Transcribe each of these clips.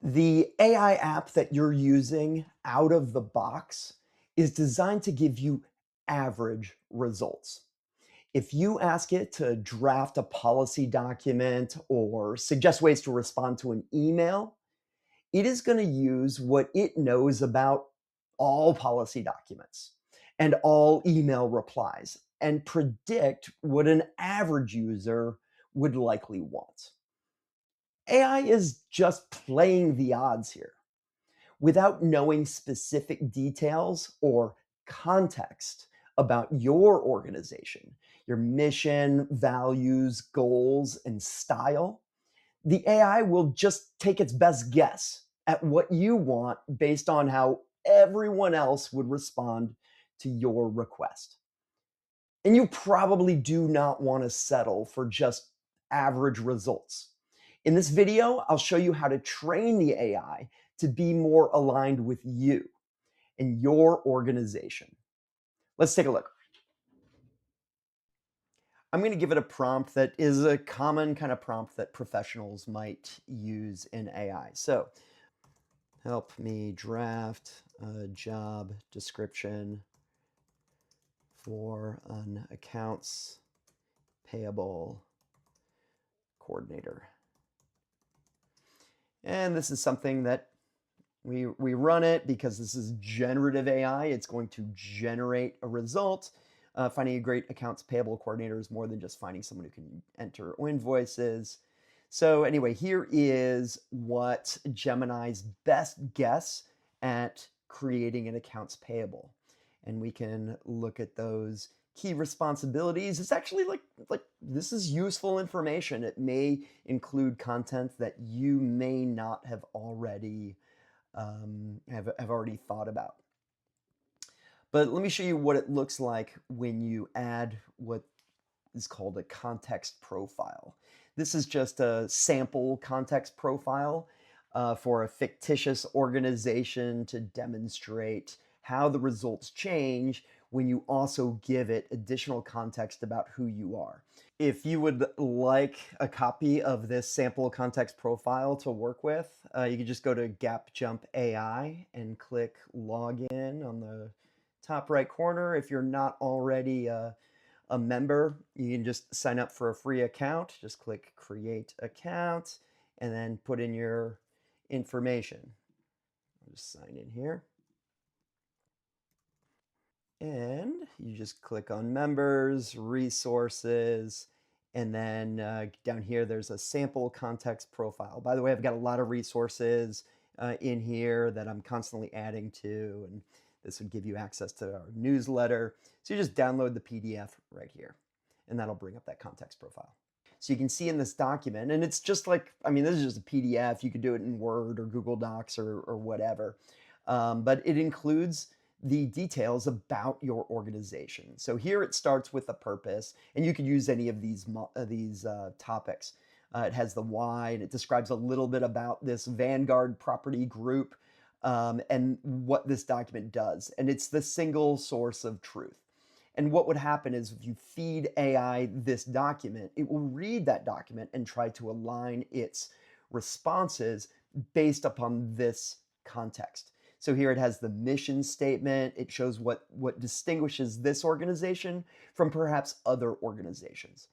The AI app that you're using out of the box is designed to give you average results. If you ask it to draft a policy document or suggest ways to respond to an email, it is going to use what it knows about all policy documents and all email replies and predict what an average user would likely want. AI is just playing the odds here. Without knowing specific details or context about your organization, your mission, values, goals, and style, the AI will just take its best guess at what you want based on how everyone else would respond to your request. And you probably do not want to settle for just average results. In this video, I'll show you how to train the AI to be more aligned with you and your organization. Let's take a look. I'm going to give it a prompt that is a common kind of prompt that professionals might use in AI. So, help me draft a job description for an accounts payable coordinator. And this is something that we run it because this is generative AI. It's going to generate a result. Finding a great accounts payable coordinator is more than just finding someone who can enter invoices. So anyway, here is what Gemini's best guess at creating an accounts payable. And we can look at those key responsibilities. It's actually like this is useful information. It may include content that you may not have already have already thought about. But let me show you what it looks like when you add what is called a context profile. This is just a sample context profile for a fictitious organization to demonstrate how the results change when you also give it additional context about who you are. If you would like a copy of this sample context profile to work with, you can just go to GapJump AI and click Login on the top right corner. If you're not already a member, you can just sign up for a free account. Just click Create Account and then put in your information. I'll just sign in here. And you just click on members, resources, and then down here there's a sample context profile. By the way, I've got a lot of resources in here that I'm constantly adding to, and this would give you access to our newsletter. So you just download the PDF right here, and that'll bring up that context profile. So you can see in this document, and it's just like, I mean, this is just a PDF. You could do it in Word or Google Docs or whatever. But it includes the details about your organization. So here it starts with a purpose, and you could use any of these topics. It has the why, and it describes a little bit about this Vanguard property group and what this document does. And it's the single source of truth. And what would happen is if you feed AI this document, it will read that document and try to align its responses based upon this context. So here it has the mission statement. It shows what distinguishes this organization from perhaps other organizations.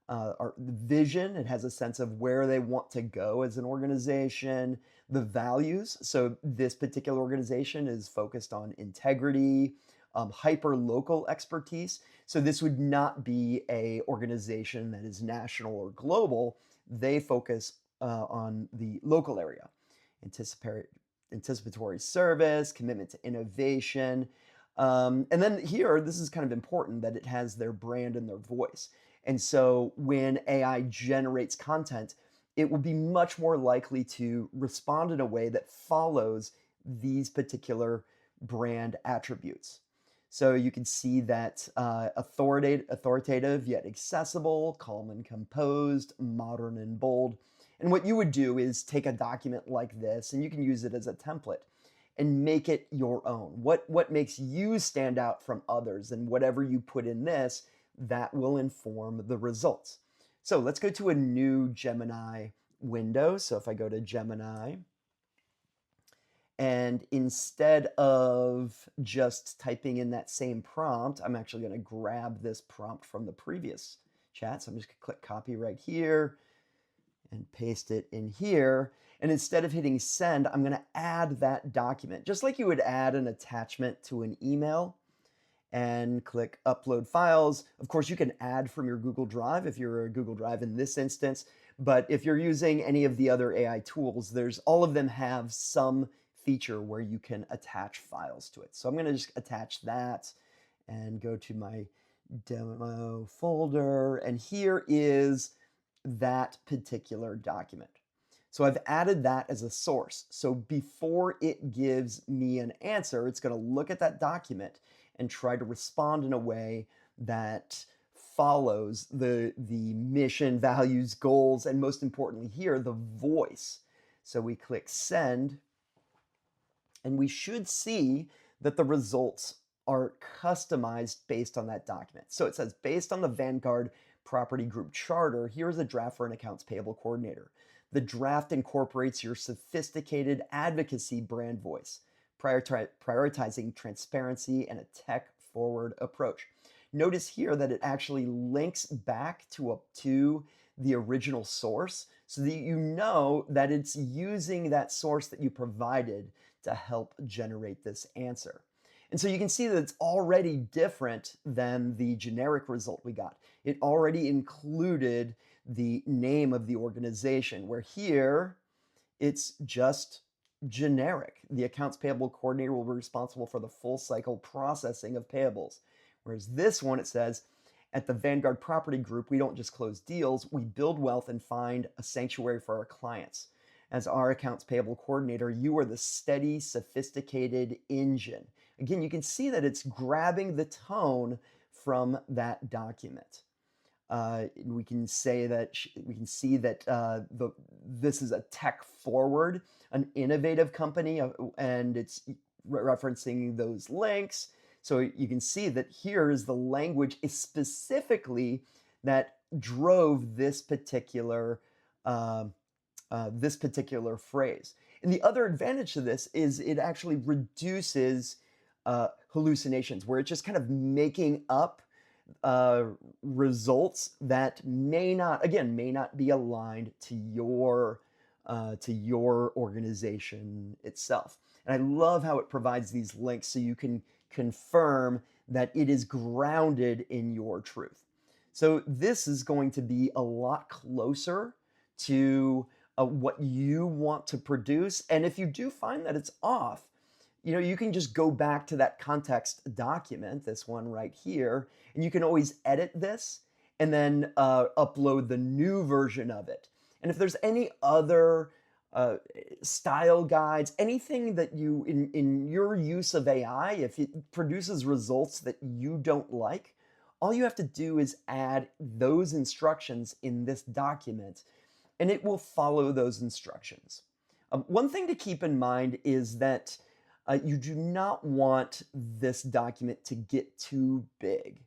Our vision, it has a sense of where they want to go as an organization. The values, so this particular organization is focused on integrity, hyper local expertise. So this would not be a organization that is national or global. They focus on the local area. Anticipatory service, commitment to innovation. And then here, this is kind of important that it has their brand and their voice. And so when AI generates content, it will be much more likely to respond in a way that follows these particular brand attributes. So you can see that authoritative yet accessible, calm and composed, modern and bold. And what you would do is take a document like this, and you can use it as a template and make it your own. What makes you stand out from others, and whatever you put in this, that will inform the results. So let's go to a new Gemini window. So if I go to Gemini, And instead of just typing in that same prompt, I'm actually going to grab this prompt from the previous chat. So I'm just going to click copy right here and paste it in here. And instead of hitting send, I'm going to add that document, just like you would add an attachment to an email, and click upload files. Of course, you can add from your Google Drive if you're a Google Drive in this instance, but if you're using any of the other AI tools, all of them have some feature where you can attach files to it. So I'm going to just attach that and go to my demo folder, and here is that particular document. So I've added that as a source. So before it gives me an answer, it's going to look at that document and try to respond in a way that follows the mission, values, goals, and most importantly here, the voice. So we click send, and we should see that the results are customized based on that document. So it says, based on the Vanguard Property Group Charter, here's a draft for an accounts payable coordinator. The draft incorporates your sophisticated advocacy brand voice, prioritizing transparency and a tech-forward approach. Notice here that it actually links back to the original source so that you know that it's using that source that you provided to help generate this answer. And so you can see that it's already different than the generic result we got. It already included the name of the organization, where here it's just generic. The accounts payable coordinator will be responsible for the full cycle processing of payables. Whereas this one, it says, at the Vanguard Property Group, we don't just close deals, we build wealth and find a sanctuary for our clients. As our accounts payable coordinator, you are the steady, sophisticated engine. Again, you can see that it's grabbing the tone from that document. We can see that this is a tech forward, an innovative company, and it's referencing those links. So you can see that here is the language specifically that drove this particular phrase. And the other advantage to this is it actually reduces hallucinations, where it's just kind of making up results that may not be aligned to your organization itself. And I love how it provides these links so you can confirm that it is grounded in your truth. So this is going to be a lot closer to what you want to produce. And if you do find that it's off, you can just go back to that context document, this one right here, and you can always edit this and then upload the new version of it. And if there's any other style guides, anything that in your use of AI, if it produces results that you don't like, all you have to do is add those instructions in this document, and it will follow those instructions. One thing to keep in mind is that you do not want this document to get too big.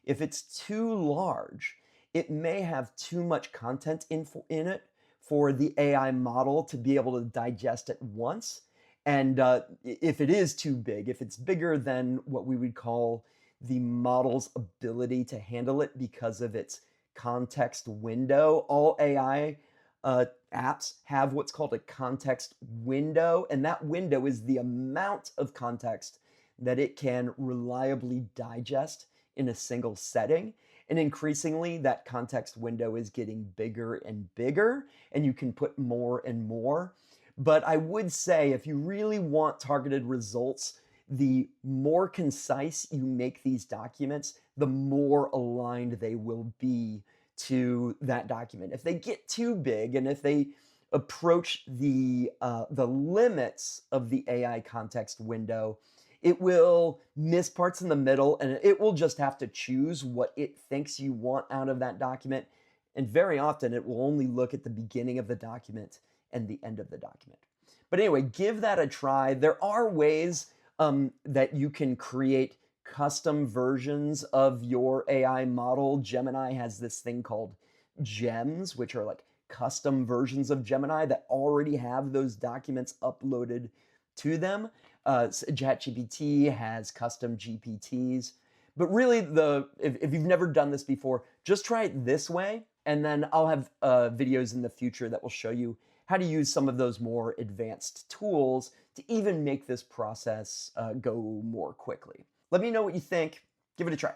If it's too large, it may have too much content in it for the AI model to be able to digest at once. And if it is too big, if it's bigger than what we would call the model's ability to handle it because of its context window, all AI apps have what's called a context window, and that window is the amount of context that it can reliably digest in a single setting. And increasingly, that context window is getting bigger and bigger, and you can put more and more. But I would say if you really want targeted results, the more concise you make these documents, the more aligned they will be to that document. If they get too big and if they approach the limits of the AI context window, it will miss parts in the middle, and it will just have to choose what it thinks you want out of that document. And very often it will only look at the beginning of the document and the end of the document. But anyway, give that a try. There are ways that you can create custom versions of your AI model. Gemini has this thing called gems, which are like custom versions of Gemini that already have those documents uploaded to them. ChatGPT has custom GPTs, but really, if you've never done this before, just try it this way, and then I'll have videos in the future that will show you how to use some of those more advanced tools to even make this process go more quickly. Let me know what you think. Give it a try.